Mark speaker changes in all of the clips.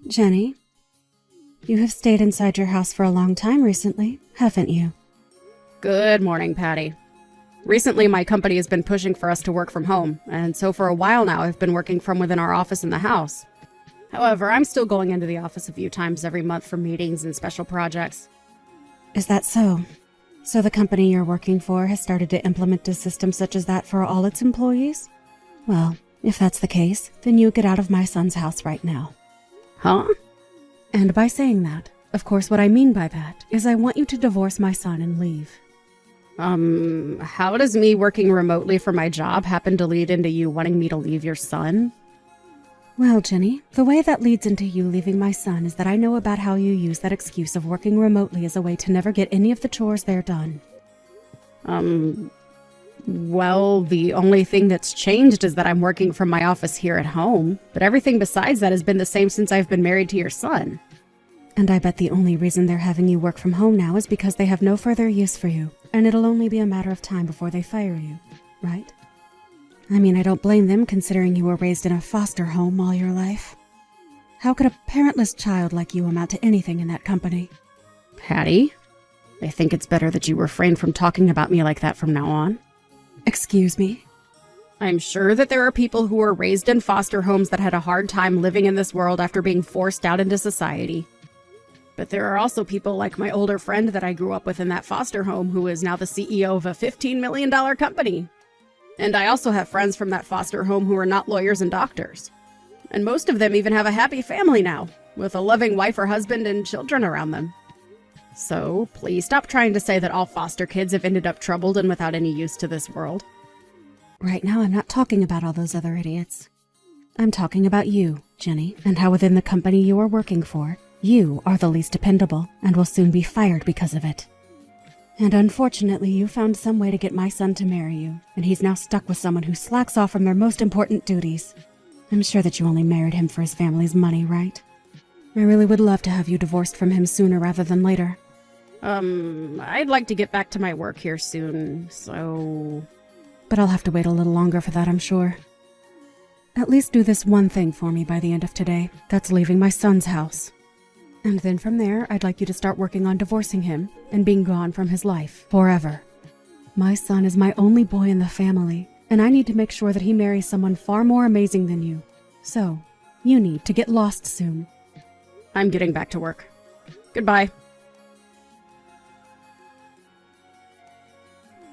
Speaker 1: Jenny, you have stayed inside your house for a long time recently, haven't you?
Speaker 2: Good morning, Patty. Recently, my company has been pushing for us to work from home, and so for a while now I've been working from within our office in the house. However, I'm still going into the office a few times every month for meetings and special projects.
Speaker 1: Is that so? So the company you're working for has started to implement a system such as that for all its employees? Well, if that's the case, then you get out of my son's house right now.
Speaker 2: Huh?
Speaker 1: And by saying that, of course what I mean by that is I want you to divorce my son and leave.
Speaker 2: How does me working remotely for my job happen to lead into you wanting me to leave your son?
Speaker 1: Well, Jenny, the way that leads into you leaving my son is that I know about how you use that excuse of working remotely as a way to never get any of the chores there done.
Speaker 2: Well, the only thing that's changed is that I'm working from my office here at home, but everything besides that has been the same since I've been married to your son.
Speaker 1: And I bet the only reason they're having you work from home now is because they have no further use for you, and it'll only be a matter of time before they fire you, right? I mean, I don't blame them considering you were raised in a foster home all your life. How could a parentless child like you amount to anything in that company?
Speaker 2: Patty, I think it's better that you refrain from talking about me like that from now on.
Speaker 1: Excuse me?
Speaker 2: I'm sure that there are people who were raised in foster homes that had a hard time living in this world after being forced out into society. But there are also people like my older friend that I grew up with in that foster home who is now the CEO of a $15 million company. And I also have friends from that foster home who are not lawyers and doctors. And most of them even have a happy family now, with a loving wife or husband and children around them. So, please stop trying to say that all foster kids have ended up troubled and without any use to this world.
Speaker 1: Right now, I'm not talking about all those other idiots. I'm talking about you, Jenny, and how within the company you are working for, you are the least dependable and will soon be fired because of it. And unfortunately, you found some way to get my son to marry you, and he's now stuck with someone who slacks off from their most important duties. I'm sure that you only married him for his family's money, right? I really would love to have you divorced from him sooner rather than later.
Speaker 2: I'd like to get back to my work here soon, so...
Speaker 1: But I'll have to wait a little longer for that, I'm sure. At least do this one thing for me by the end of today. That's leaving my son's house. And then from there, I'd like you to start working on divorcing him and being gone from his life forever. My son is my only boy in the family, and I need to make sure that he marries someone far more amazing than you. So, you need to get lost soon.
Speaker 2: I'm getting back to work. Goodbye.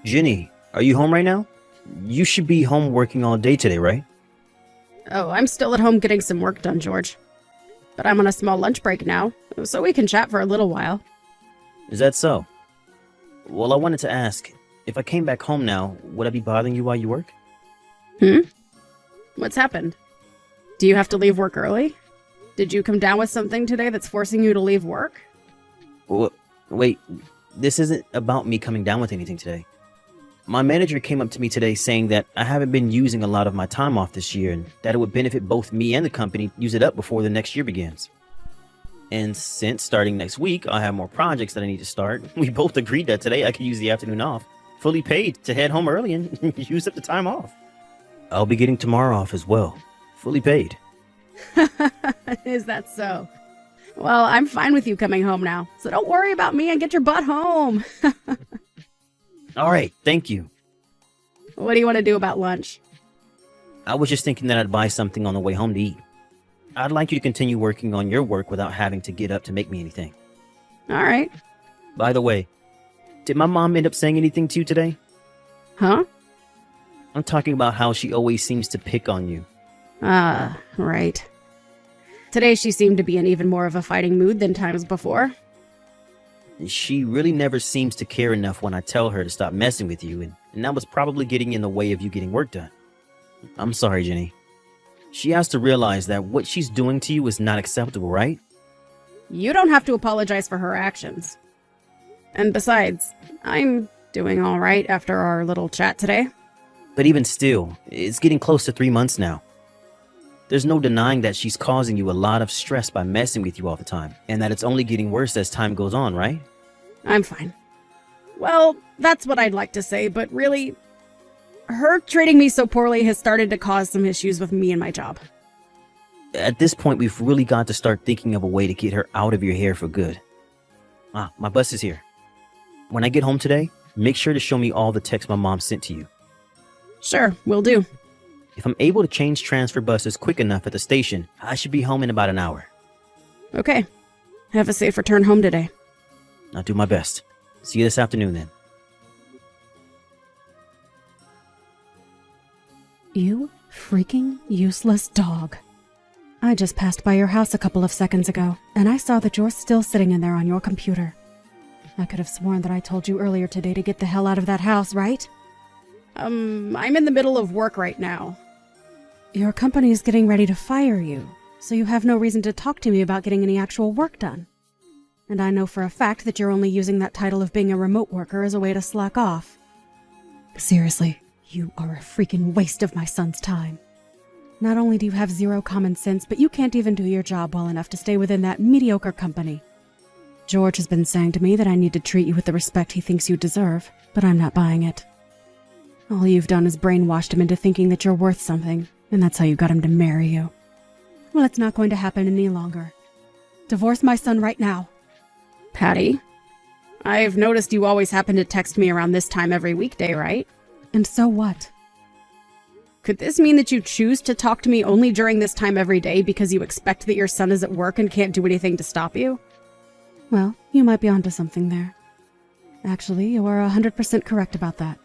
Speaker 3: Jenny, are you home right now? You should be home working all day today, right?
Speaker 2: Oh, I'm still at home getting some work done, George. But I'm on a small lunch break now, so we can chat for a little while.
Speaker 3: Is that so? Well, I wanted to ask, if I came back home now, would I be bothering you while you work?
Speaker 2: What's happened? Do you have to leave work early? Did you come down with something today that's forcing you to leave work?
Speaker 3: Wait, this isn't about me coming down with anything today. My manager came up to me today saying that I haven't been using a lot of my time off this year and that it would benefit both me and the company to use it up before the next year begins. And since starting next week, I have more projects that I need to start, we both agreed that today I could use the afternoon off, fully paid, to head home early and use up the time off. I'll be getting tomorrow off as well, fully paid.
Speaker 2: Is that so? Well, I'm fine with you coming home now, so don't worry about me and get your butt home.
Speaker 3: All right, thank you.
Speaker 2: What do you want to do about lunch?
Speaker 3: I was just thinking that I'd buy something on the way home to eat. I'd like you to continue working on your work without having to get up to make me anything.
Speaker 2: All right.
Speaker 3: By the way, did my mom end up saying anything to you today?
Speaker 2: Huh?
Speaker 3: I'm talking about how she always seems to pick on you.
Speaker 2: Right. Today she seemed to be in even more of a fighting mood than times before.
Speaker 3: She really never seems to care enough when I tell her to stop messing with you, and that was probably getting in the way of you getting work done. I'm sorry, Jenny. She has to realize that what she's doing to you is not acceptable, right?
Speaker 2: You don't have to apologize for her actions. And besides, I'm doing all right after our little chat today.
Speaker 3: But even still, it's getting close to 3 months now. There's no denying that she's causing you a lot of stress by messing with you all the time, and that it's only getting worse as time goes on, right?
Speaker 2: I'm fine. Well, that's what I'd like to say, but really, her treating me so poorly has started to cause some issues with me and my job.
Speaker 3: At this point, we've really got to start thinking of a way to get her out of your hair for good. My bus is here. When I get home today, make sure to show me all the texts my mom sent to you.
Speaker 2: Sure, will do.
Speaker 3: If I'm able to change transfer buses quick enough at the station, I should be home in about an hour.
Speaker 2: Okay. Have a safe return home today.
Speaker 3: I'll do my best. See you this afternoon then.
Speaker 1: You freaking useless dog. I just passed by your house a couple of seconds ago, and I saw that you're still sitting in there on your computer. I could have sworn that I told you earlier today to get the hell out of that house, right?
Speaker 2: I'm in the middle of work right now.
Speaker 1: Your company is getting ready to fire you, so you have no reason to talk to me about getting any actual work done. And I know for a fact that you're only using that title of being a remote worker as a way to slack off. Seriously, you are a freaking waste of my son's time. Not only do you have zero common sense, but you can't even do your job well enough to stay within that mediocre company. George has been saying to me that I need to treat you with the respect he thinks you deserve, but I'm not buying it. All you've done is brainwashed him into thinking that you're worth something, and that's how you got him to marry you. Well, it's not going to happen any longer. Divorce my son right now.
Speaker 2: Patty, I've noticed you always happen to text me around this time every weekday, right?
Speaker 1: And so what?
Speaker 2: Could this mean that you choose to talk to me only during this time every day because you expect that your son is at work and can't do anything to stop you?
Speaker 1: Well, you might be onto something there. Actually, you are 100% correct about that.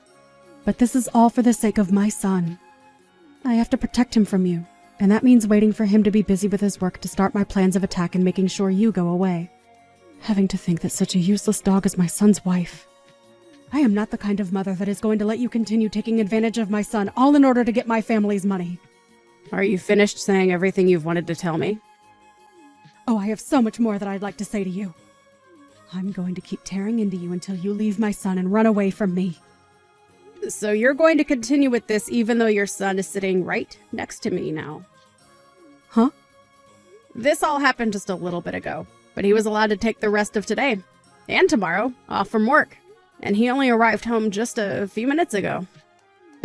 Speaker 1: But this is all for the sake of my son. I have to protect him from you, and that means waiting for him to be busy with his work to start my plans of attack and making sure you go away. Having to think that such a useless dog is my son's wife. I am not the kind of mother that is going to let you continue taking advantage of my son, all in order to get my family's money.
Speaker 2: Are you finished saying everything you've wanted to tell me?
Speaker 1: Oh, I have so much more that I'd like to say to you. I'm going to keep tearing into you until you leave my son and run away from me.
Speaker 2: So you're going to continue with this even though your son is sitting right next to me now?
Speaker 1: Huh?
Speaker 2: This all happened just a little bit ago, but he was allowed to take the rest of today and tomorrow off from work, and he only arrived home just a few minutes ago.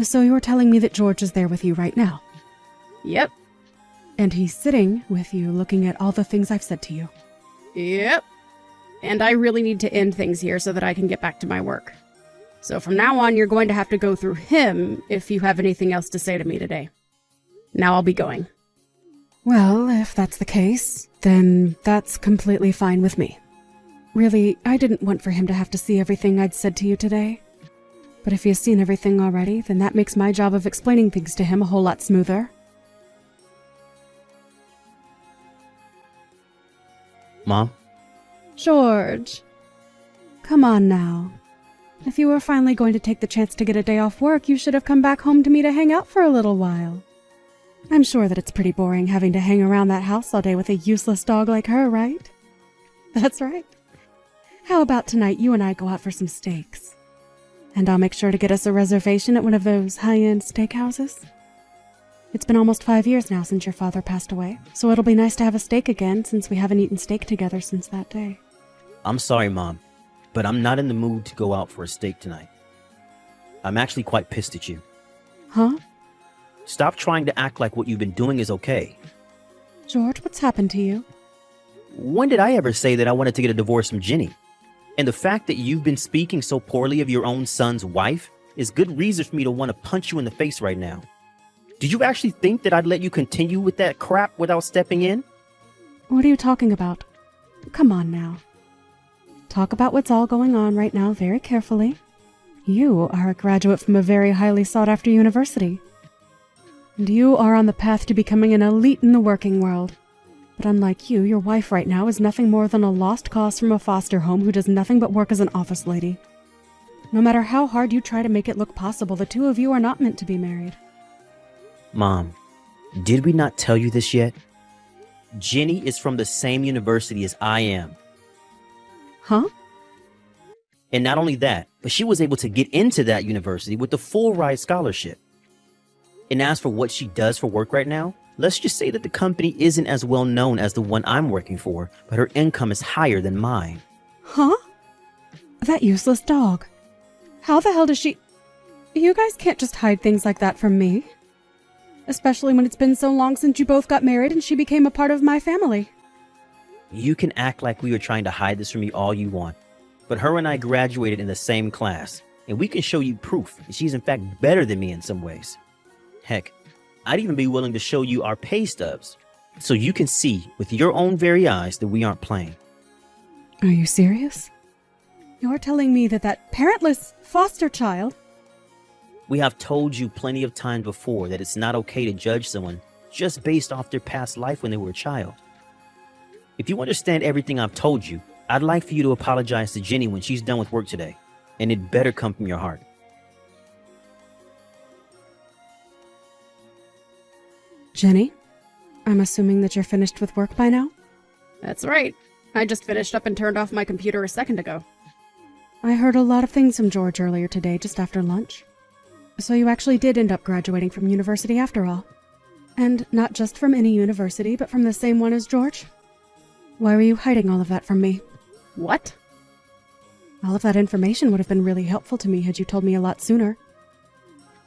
Speaker 1: So you're telling me that George is there with you right now?
Speaker 2: Yep.
Speaker 1: And he's sitting with you looking at all the things I've said to you?
Speaker 2: Yep. And I really need to end things here so that I can get back to my work. So from now on, you're going to have to go through him if you have anything else to say to me today. Now I'll be going.
Speaker 1: Well, if that's the case, then that's completely fine with me. Really, I didn't want for him to have to see everything I'd said to you today. But if he has seen everything already, then that makes my job of explaining things to him a whole lot smoother.
Speaker 3: Mom?
Speaker 1: George. Come on now. If you were finally going to take the chance to get a day off work, you should have come back home to me to hang out for a little while. I'm sure that it's pretty boring having to hang around that house all day with a useless dog like her, right? That's right. How about tonight you and I go out for some steaks? And I'll make sure to get us a reservation at one of those high-end steakhouses. It's been almost 5 years now since your father passed away, so it'll be nice to have a steak again since we haven't eaten steak together since that day.
Speaker 3: I'm sorry, Mom, but I'm not in the mood to go out for a steak tonight. I'm actually quite pissed at you.
Speaker 1: Huh?
Speaker 3: Stop trying to act like what you've been doing is okay.
Speaker 1: George, what's happened to you?
Speaker 3: When did I ever say that I wanted to get a divorce from Jenny? And the fact that you've been speaking so poorly of your own son's wife is good reason for me to want to punch you in the face right now. Do you actually think that I'd let you continue with that crap without stepping in?
Speaker 1: What are you talking about? Come on now. Talk about what's all going on right now very carefully. You are a graduate from a very highly sought-after university. And you are on the path to becoming an elite in the working world. But unlike you, your wife right now is nothing more than a lost cause from a foster home who does nothing but work as an office lady. No matter how hard you try to make it look possible, the two of you are not meant to be married.
Speaker 3: Mom, did we not tell you this yet? Jenny is from the same university as I am.
Speaker 1: Huh?
Speaker 3: And not only that, but she was able to get into that university with the full ride scholarship. And as for what she does for work right now, let's just say that the company isn't as well known as the one I'm working for, but her income is higher than mine.
Speaker 1: Huh? That useless dog. How the hell does she... You guys can't just hide things like that from me. especially when it's been so long since you both got married and she became a part of my family.
Speaker 3: You can act like we were trying to hide this from me all you want, but her and I graduated in the same class, and we can show you proof that she's in fact better than me in some ways. Heck, I'd even be willing to show you our pay stubs, so you can see with your own very eyes that we aren't playing.
Speaker 1: Are you serious? You're telling me that parentless foster child...
Speaker 3: We have told you plenty of times before that it's not okay to judge someone just based off their past life when they were a child. If you understand everything I've told you, I'd like for you to apologize to Jenny when she's done with work today, and it better come from your heart.
Speaker 1: Jenny, I'm assuming that you're finished with work by now?
Speaker 2: That's right. I just finished up and turned off my computer a second ago.
Speaker 1: I heard a lot of things from George earlier today, just after lunch. So you actually did end up graduating from university after all. And not just from any university, but from the same one as George? Why were you hiding all of that from me?
Speaker 2: What?
Speaker 1: All of that information would have been really helpful to me had you told me a lot sooner.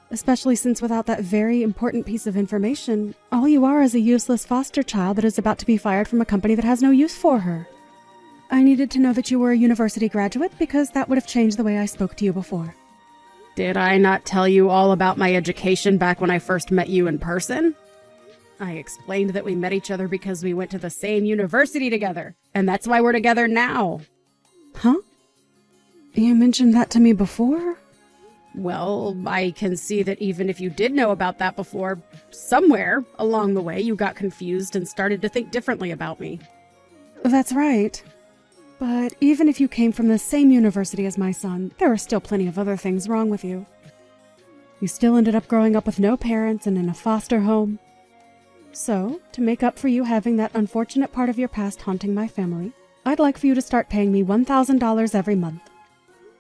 Speaker 1: Especially since without that very important piece of information, all you are is a useless foster child that is about to be fired from a company that has no use for her. I needed to know that you were a university graduate because that would have changed the way I spoke to you before.
Speaker 2: Did I not tell you all about my education back when I first met you in person? I explained that we met each other because we went to the same university together, and that's why we're together now.
Speaker 1: Huh? You mentioned that to me before?
Speaker 2: Well, I can see that even if you did know about that before, somewhere along the way you got confused and started to think differently about me.
Speaker 1: That's right. But even if you came from the same university as my son, there are still plenty of other things wrong with you. You still ended up growing up with no parents and in a foster home. So, to make up for you having that unfortunate part of your past haunting my family, I'd like for you to start paying me $1,000 every month.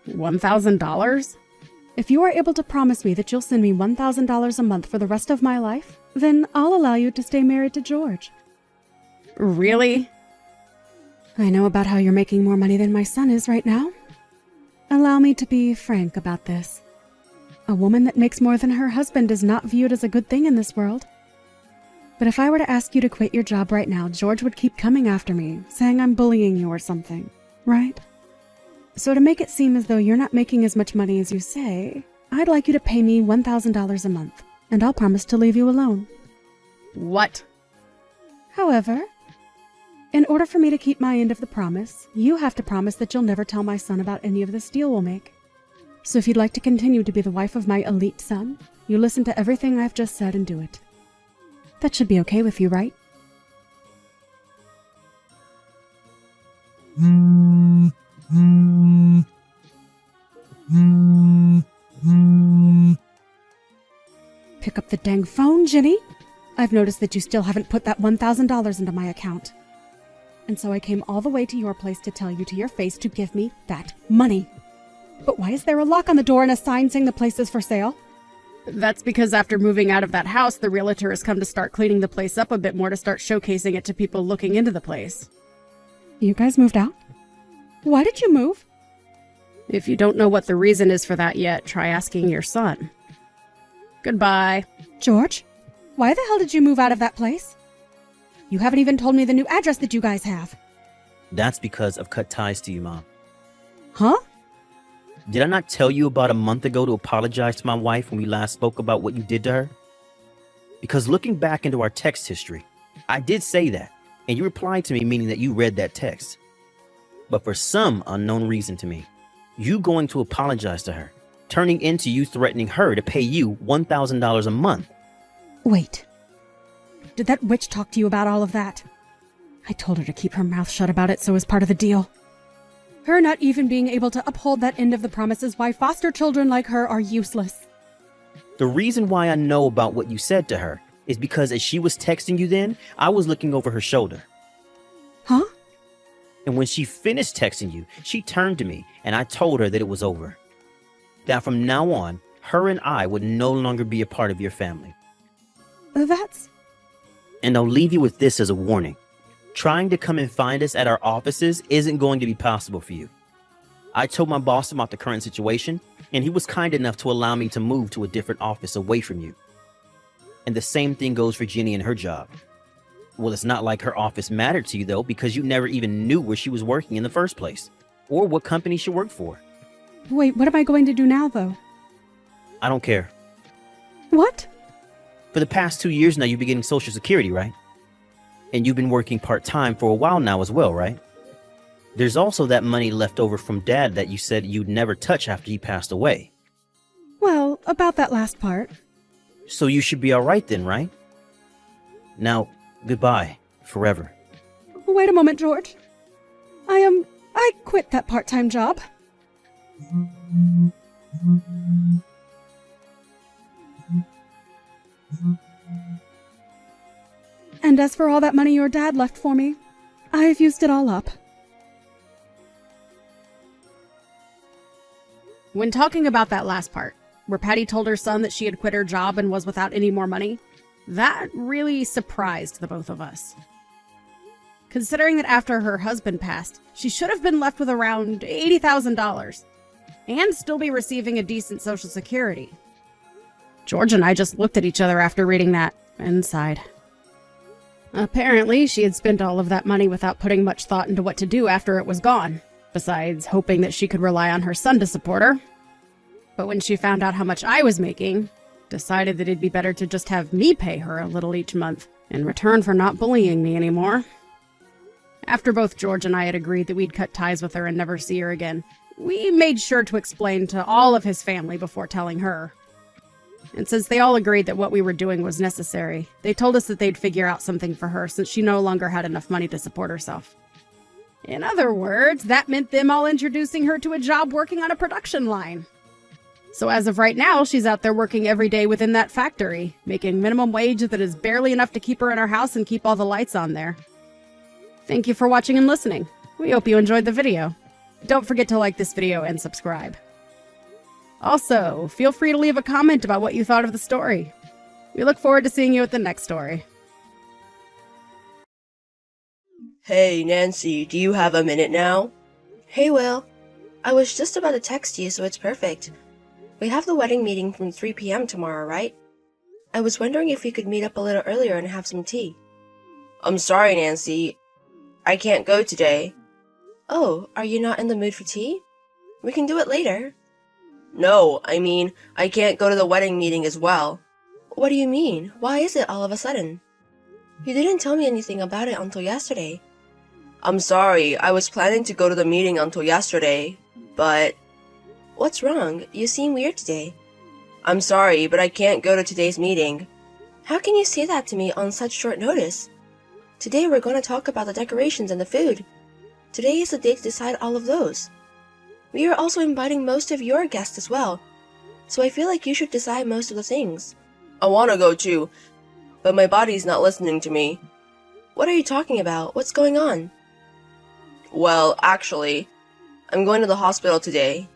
Speaker 2: $1,000?
Speaker 1: If you are able to promise me that you'll send me $1,000 a month for the rest of my life, then I'll allow you to stay married to George.
Speaker 2: Really?
Speaker 1: I know about how you're making more money than my son is right now. Allow me to be frank about this. A woman that makes more than her husband is not viewed as a good thing in this world. But if I were to ask you to quit your job right now, George would keep coming after me, saying I'm bullying you or something, right? So to make it seem as though you're not making as much money as you say, I'd like you to pay me $1,000 a month, and I'll promise to leave you alone.
Speaker 2: What?
Speaker 1: However, in order for me to keep my end of the promise, you have to promise that you'll never tell my son about any of this deal we'll make. So if you'd like to continue to be the wife of my elite son, you listen to everything I've just said and do it. That should be okay with you, right? Pick up the dang phone, Jenny. I've noticed that you still haven't put that $1,000 into my account. And so I came all the way to your place to tell you to your face to give me that money. But why is there a lock on the door and a sign saying the place is for sale?
Speaker 2: That's because after moving out of that house, the realtor has come to start cleaning the place up a bit more to start showcasing it to people looking into the place.
Speaker 1: You guys moved out? Why did you move?
Speaker 2: If you don't know what the reason is for that yet, try asking your son. Goodbye.
Speaker 1: George, why the hell did you move out of that place? You haven't even told me the new address that you guys have.
Speaker 3: That's because I've cut ties to you, Mom.
Speaker 1: Huh?
Speaker 3: Did I not tell you about a month ago to apologize to my wife when we last spoke about what you did to her? Because looking back into our text history, I did say that, and you replied to me meaning that you read that text. But for some unknown reason to me, you going to apologize to her, turning into you threatening her to pay you $1,000 a month.
Speaker 1: Wait. Did that witch talk to you about all of that? I told her to keep her mouth shut about it so as part of the deal. Her not even being able to uphold that end of the promise is why foster children like her are useless.
Speaker 3: The reason why I know about what you said to her is because as she was texting you then, I was looking over her shoulder.
Speaker 1: Huh?
Speaker 3: And when she finished texting you, she turned to me and I told her that it was over. That from now on, her and I would no longer be a part of your family.
Speaker 1: That's...
Speaker 3: And I'll leave you with this as a warning. Trying to come and find us at our offices isn't going to be possible for you. I told my boss about the current situation, and he was kind enough to allow me to move to a different office away from you. And the same thing goes for Jenny and her job. Well, it's not like her office mattered to you, though, because you never even knew where she was working in the first place, or what company she worked for.
Speaker 2: Wait, what am I going to do now, though?
Speaker 3: I don't care.
Speaker 2: What?
Speaker 3: For the past 2 years now, you've been getting Social Security, right? And you've been working part-time for a while now as well, right? There's also that money left over from Dad that you said you'd never touch after he passed away.
Speaker 2: Well, about that last part.
Speaker 3: So you should be all right then, right? Now, goodbye, forever.
Speaker 2: Wait a moment, George. I quit that part-time job. And as for all that money your dad left for me, I've used it all up. When talking about that last part, where Patty told her son that she had quit her job and was without any more money, that really surprised the both of us. Considering that after her husband passed, she should have been left with around $80,000 and still be receiving a decent Social Security. George and I just looked at each other after reading that and sighed. Apparently, she had spent all of that money without putting much thought into what to do after it was gone, besides hoping that she could rely on her son to support her. But when she found out how much I was making, decided that it'd be better to just have me pay her a little each month in return for not bullying me anymore. After both George and I had agreed that we'd cut ties with her and never see her again, we made sure to explain to all of his family before telling her. And since they all agreed that what we were doing was necessary, they told us that they'd figure out something for her since she no longer had enough money to support herself. In other words, that meant them all introducing her to a job working on a production line. So as of right now, she's out there working every day within that factory, making minimum wage that is barely enough to keep her in her house and keep all the lights on there. Thank you for watching and listening. We hope you enjoyed the video. Don't forget to like this video and subscribe. Also, feel free to leave a comment about what you thought of the story. We look forward to seeing you at the next story.
Speaker 4: Hey, Nancy, do you have a minute now? Hey, Will. I was just about to text you, so it's perfect. We have the wedding meeting from 3 p.m. tomorrow, right? I was wondering if we could meet up a little earlier and have some tea. I'm sorry, Nancy. I can't go today. Oh, are you not in the mood for tea? We can do it later. No, I mean, I can't go to the wedding meeting as well. What do you mean? Why is it all of a sudden? You didn't tell me anything about it until yesterday. I'm sorry, I was planning to go to the meeting until yesterday, but... What's wrong? You seem weird today. I'm sorry, but I can't go to today's meeting. How can you say that to me on such short notice? Today we're going to talk about the decorations and the food. Today is the day to decide all of those. We are also inviting most of your guests as well, so I feel like you should decide most of the things. I want to go too, but my body's not listening to me. What are you talking about? What's going on? Well, actually, I'm going to the hospital today.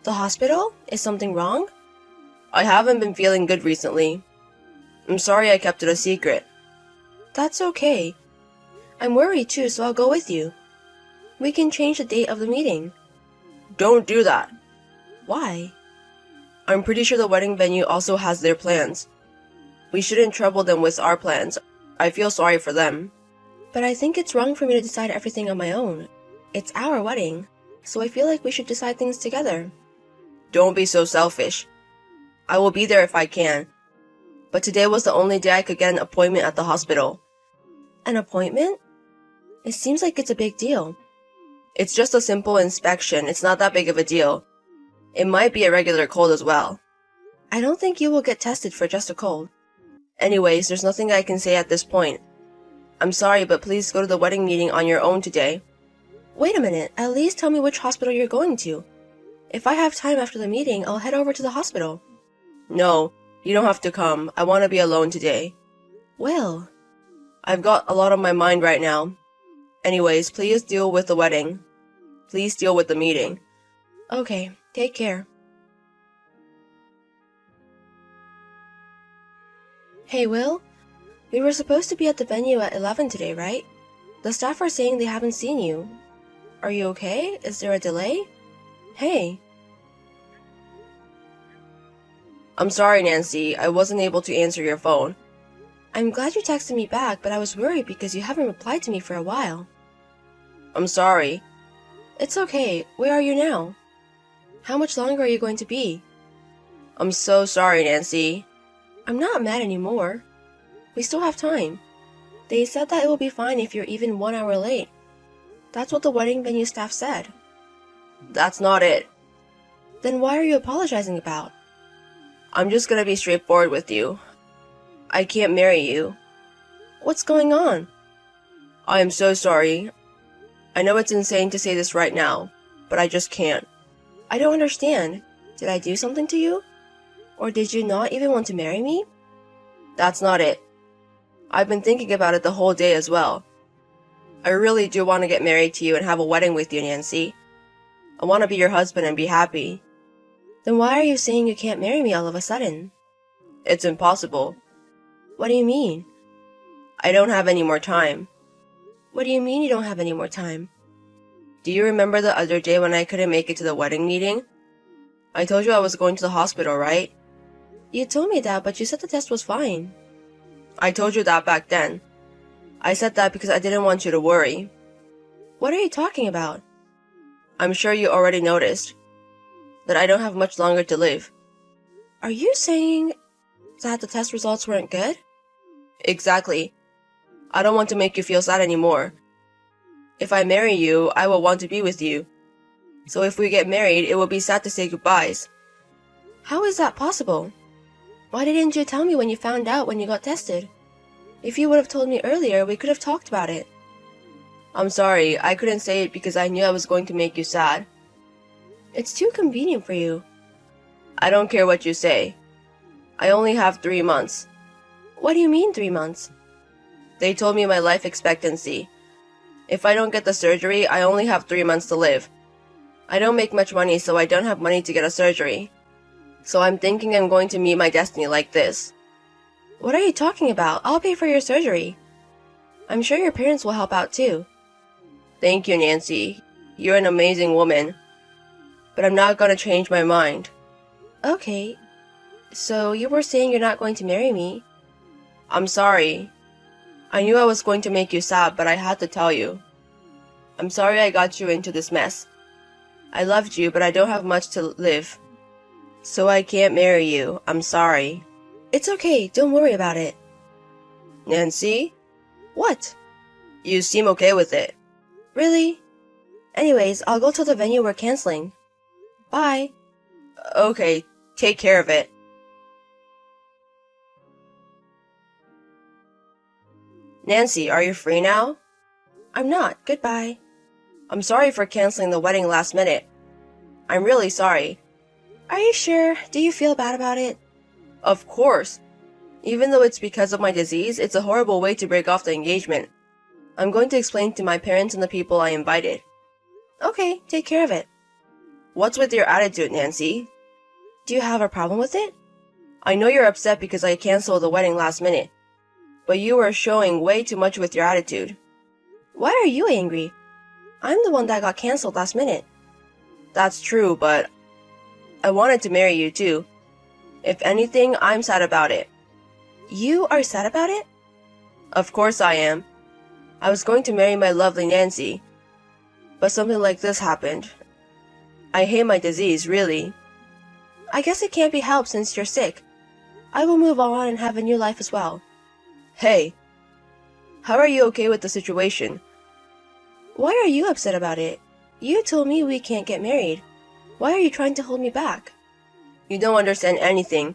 Speaker 4: The hospital? Is something wrong? I haven't been feeling good recently. I'm sorry I kept it a secret. That's okay. I'm worried too, so I'll go with you. We can change the date of the meeting. Don't do that. Why? I'm pretty sure the wedding venue also has their plans. We shouldn't trouble them with our plans. I feel sorry for them. But I think it's wrong for me to decide everything on my own. It's our wedding, so I feel like we should decide things together. Don't be so selfish. I will be there if I can. But today was the only day I could get an appointment at the hospital. An appointment? It seems like it's a big deal. It's just a simple inspection. It's not that big of a deal. It might be a regular cold as well. I don't think you will get tested for just a cold. Anyways, there's nothing I can say at this point. I'm sorry, but please go to the wedding meeting on your own today. Wait a minute, at least tell me which hospital you're going to. If I have time after the meeting, I'll head over to the hospital. No, you don't have to come. I want to be alone today. Will. I've got a lot on my mind right now. Anyways, please deal with the wedding. Please deal with the meeting. Okay, take care. Hey, Will? We were supposed to be at the venue at 11 today, right? The staff are saying they haven't seen you. Are you okay? Is there a delay? Hey. I'm sorry, Nancy. I wasn't able to answer your phone. I'm glad you texted me back, but I was worried because you haven't replied to me for a while. I'm sorry. It's okay. Where are you now? How much longer are you going to be? I'm so sorry, Nancy. I'm not mad anymore. We still have time. They said that it will be fine if you're even 1 hour late. That's what the wedding venue staff said. That's not it. Then why are you apologizing about? I'm just gonna be straightforward with you. I can't marry you. What's going on? I am so sorry. I know it's insane to say this right now, but I just can't. I don't understand. Did I do something to you? Or did you not even want to marry me? That's not it. I've been thinking about it the whole day as well. I really do want to get married to you and have a wedding with you, Nancy. I want to be your husband and be happy. Then why are you saying you can't marry me all of a sudden? It's impossible. What do you mean? I don't have any more time. What do you mean you don't have any more time? Do you remember the other day when I couldn't make it to the wedding meeting? I told you I was going to the hospital, right? You told me that, but you said the test was fine. I told you that back then. I said that because I didn't want you to worry. What are you talking about? I'm sure you already noticed that I don't have much longer to live. Are you saying that the test results weren't good? Exactly. I don't want to make you feel sad anymore. If I marry you, I will want to be with you. So if we get married, it will be sad to say goodbyes. How is that possible? Why didn't you tell me when you found out when you got tested? If you would have told me earlier, we could have talked about it. I'm sorry, I couldn't say it because I knew I was going to make you sad. It's too convenient for you. I don't care what you say. I only have 3 months. What do you mean 3 months? They told me my life expectancy. If I don't get the surgery, I only have 3 months to live. I don't make much money, so I don't have money to get a surgery. So I'm thinking I'm going to meet my destiny like this. What are you talking about? I'll pay for your surgery. I'm sure your parents will help out too. Thank you, Nancy. You're an amazing woman. But I'm not gonna change my mind. Okay. So you were saying you're not going to marry me? I'm sorry. I knew I was going to make you sad, but I had to tell you. I'm sorry I got you into this mess. I loved you, but I don't have much to live. So I can't marry you. I'm sorry. It's okay. Don't worry about it. Nancy? What? You seem okay with it. Really? Anyways, I'll go to the venue we're canceling. Bye. Okay, take care of it. Nancy, are you free now? I'm not. Goodbye. I'm sorry for canceling the wedding last minute. I'm really sorry. Are you sure? Do you feel bad about it? Of course. Even though it's because of my disease, it's a horrible way to break off the engagement. I'm going to explain to my parents and the people I invited. Okay, take care of it. What's with your attitude, Nancy? Do you have a problem with it? I know you're upset because I canceled the wedding last minute, but you were showing way too much with your attitude. Why are you angry? I'm the one that got canceled last minute. That's true, but I wanted to marry you too. If anything, I'm sad about it. You are sad about it? Of course I am. I was going to marry my lovely Nancy, but something like this happened. I hate my disease, really. I guess it can't be helped since you're sick. I will move on and have a new life as well. Hey, how are you okay with the situation? Why are you upset about it? You told me we can't get married. Why are you trying to hold me back? You don't understand anything.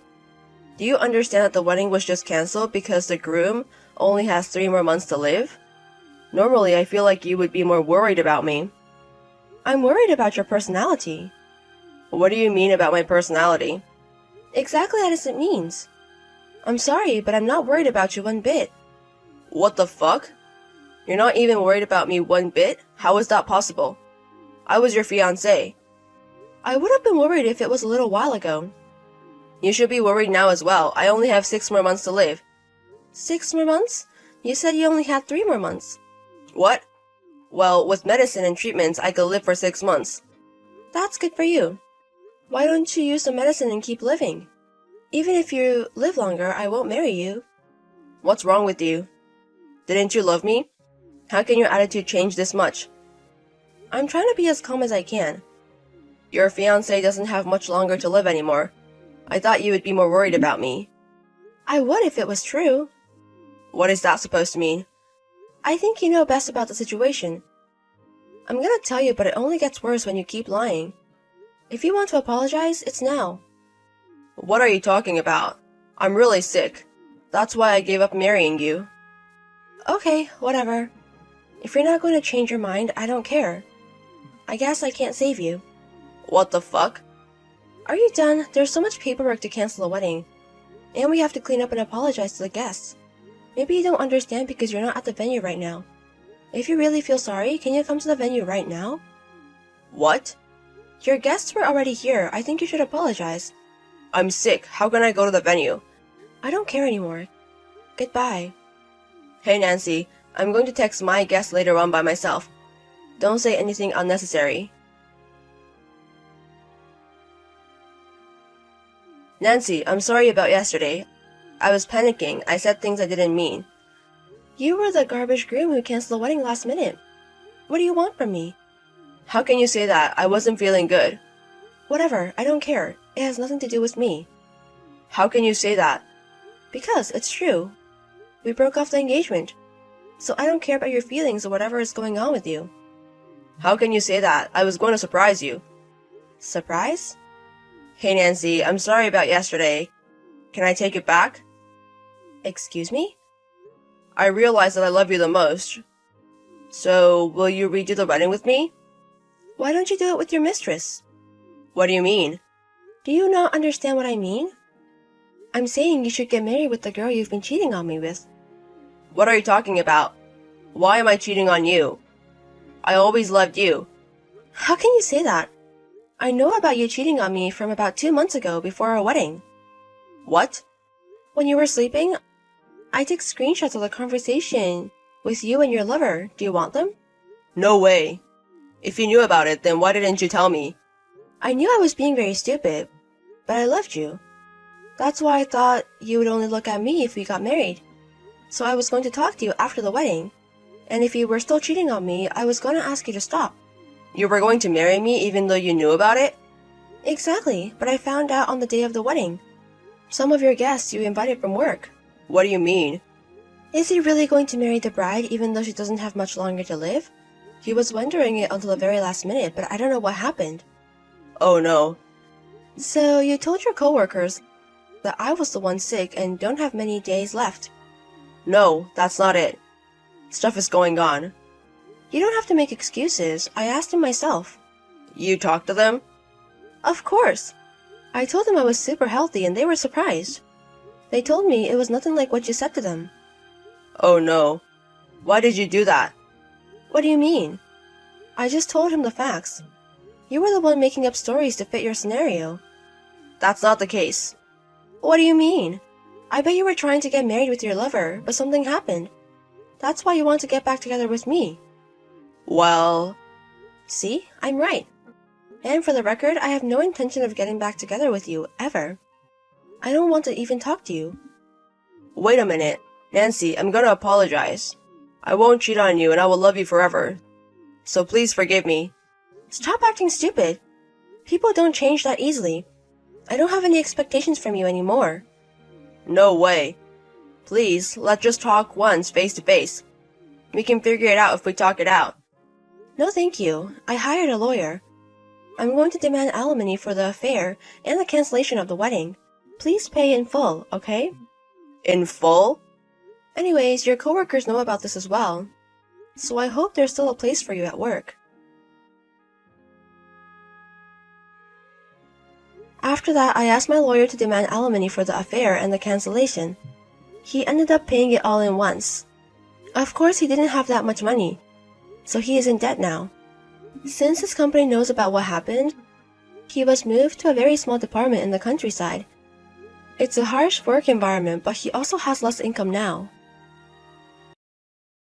Speaker 4: Do you understand that the wedding was just canceled because the groom only has 3 more months to live? Normally, I feel like you would be more worried about me. I'm worried about your personality. What do you mean about my personality? Exactly as it means. I'm sorry, but I'm not worried about you one bit. What the fuck? You're not even worried about me one bit? How is that possible? I was your fiancé. I would have been worried if it was a little while ago. You should be worried now as well. I only have 6 more months to live. 6 more months? You said you only had 3 more months. What? Well, with medicine and treatments, I could live for 6 months. That's good for you. Why don't you use the medicine and keep living? Even if you live longer, I won't marry you. What's wrong with you? Didn't you love me? How can your attitude change this much? I'm trying to be as calm as I can. Your fiancé doesn't have much longer to live anymore. I thought you would be more worried about me. I would if it was true. What is that supposed to mean? I think you know best about the situation. I'm gonna tell you, but it only gets worse when you keep lying. If you want to apologize, it's now. What are you talking about? I'm really sick. That's why I gave up marrying you. Okay, whatever. If you're not going to change your mind, I don't care. I guess I can't save you. What the fuck? Are you done? There's so much paperwork to cancel the wedding. And we have to clean up and apologize to the guests. Maybe you don't understand because you're not at the venue right now. If you really feel sorry, can you come to the venue right now? What? Your guests were already here. I think you should apologize. I'm sick. How can I go to the venue? I don't care anymore. Goodbye. Hey Nancy, I'm going to text my guest later on by myself. Don't say anything unnecessary. Nancy, I'm sorry about yesterday. I was panicking. I said things I didn't mean. You were the garbage groom who canceled the wedding last minute. What do you want from me? How can you say that? I wasn't feeling good. Whatever, I don't care. It has nothing to do with me. How can you say that? Because it's true. We broke off the engagement. So I don't care about your feelings or whatever is going on with you. How can you say that? I was going to surprise you. Surprise? Hey Nancy, I'm sorry about yesterday. Can I take it back? Excuse me? I realize that I love you the most. So, will you redo the wedding with me? Why don't you do it with your mistress? What do you mean? Do you not understand what I mean? I'm saying you should get married with the girl you've been cheating on me with. What are you talking about? Why am I cheating on you? I always loved you. How can you say that? I know about you cheating on me from about 2 months ago before our wedding. What? When you were sleeping, I took screenshots of the conversation with you and your lover. Do you want them? No way. If you knew about it, then why didn't you tell me? I knew I was being very stupid, but I loved you. That's why I thought you would only look at me if we got married. So I was going to talk to you after the wedding. And if you were still cheating on me, I was going to ask you to stop. You were going to marry me even though you knew about it? Exactly, but I found out on the day of the wedding. Some of your guests you invited from work. What do you mean? Is he really going to marry the bride even though she doesn't have much longer to live? He was wondering it until the very last minute, but I don't know what happened. Oh no. So you told your coworkers that I was the one sick and don't have many days left. No, that's not it. Stuff is going on. You don't have to make excuses. I asked him myself. You talked to them? Of course. I told them I was super healthy and they were surprised. They told me it was nothing like what you said to them. Oh no. Why did you do that? What do you mean? I just told him the facts. You were the one making up stories to fit your scenario. That's not the case. What do you mean? I bet you were trying to get married with your lover, but something happened. That's why you want to get back together with me. Well... See? I'm right. And for the record, I have no intention of getting back together with you, ever. I don't want to even talk to you. Wait a minute. Nancy, I'm gonna apologize. I won't cheat on you and I will love you forever. So please forgive me. Stop acting stupid. People don't change that easily. I don't have any expectations from you anymore. No way. Please, let's just talk once, face to face. We can figure it out if we talk it out. No thank you. I hired a lawyer. I'm going to demand alimony for the affair and the cancellation of the wedding. Please pay in full, okay? In full? Anyways, your coworkers know about this as well. So I hope there's still a place for you at work. After that, I asked my lawyer to demand alimony for the affair and the cancellation. He ended up paying it all in once. Of course, he didn't have that much money, so he is in debt now. Since his company knows about what happened, he was moved to a very small department in the countryside. It's a harsh work environment, but he also has less income now.